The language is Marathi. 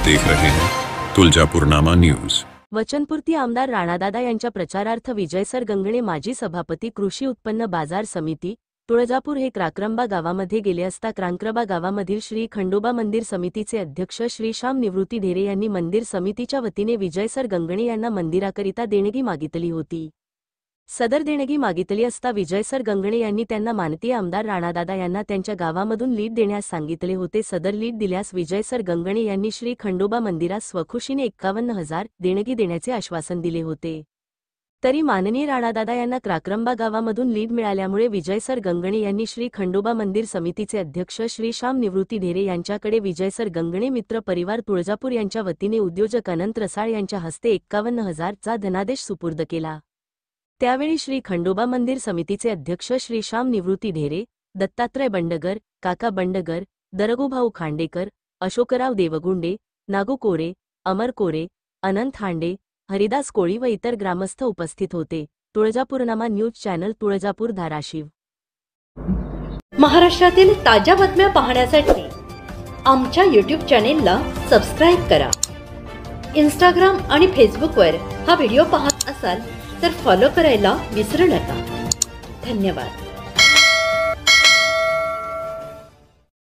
देख रहे हैं तुळजापूरनामा न्यूज। वचनपूर्ती आमदार राणादादा यांच्या प्रचारार्थ विजयसर गंगणे माजी सभापती कृषी उत्पन्न बाजार समिती तुळजापूर हे क्राक्रंबा गावामध्ये गेले असता क्राक्रंबा गावामधील श्री खंडोबा मंदिर समितीचे अध्यक्ष श्री श्याम निवृत्ती ढेरे यांनी मंदिर समितीच्या वतीने विजयसर गंगणे यांना मंदिराकरिता देणगी मागितली होती। सदर देणगी मागितली असता विजयसर गंगणे यांनी त्यांना माननीय आमदार राणादादा यांना त्यांच्या गावामधून लीड देण्यास सांगितले होते। सदर लीड दिल्यास विजयसर गंगणे यांनी श्री खंडोबा मंदिरास स्वखुशीने 51,000 देणगी देण्याचे आश्वासन दिले होते। तरी माननीय राणादादा यांना क्राक्रंबा गावामधून लीड मिळाल्यामुळे विजयसर गंगणे यांनी श्री खंडोबा मंदिर समितीचे अध्यक्ष श्री श्याम निवृत्ती ढेरे यांच्याकडे विजयसर गंगणे मित्र परिवार तुळजापूर यांच्या वतीने उद्योजक अनंत रसाळ यांच्या हस्ते 51,000 चा धनादेश सुपूर्द केला। त्यावेळी श्री खंडोबा मंदिर समितीचे अध्यक्ष श्री श्याम निवृत्ती ढेरे, दत्तात्रय बंडगर, काका बंडगर, दरगोभाऊ खांडेकर, अशोकराव देवगुंडे, नागू कोरे, अमर कोरे, अनंत हांडे, हरिदास कोळी व इतर ग्रामस्थ उपस्थित होते। तुळजापूरनामा न्यूज चॅनल, तुळजापूर, धाराशिव। महाराष्ट्रातील ताज्या बातम्या पाहण्यासाठी आमच्या YouTube चॅनेलला सबस्क्राइब करा। Instagram आणि फेसबुकवर हा व्हिडिओ पाहत असाल तर फॉलो करायला विसरू नका। धन्यवाद।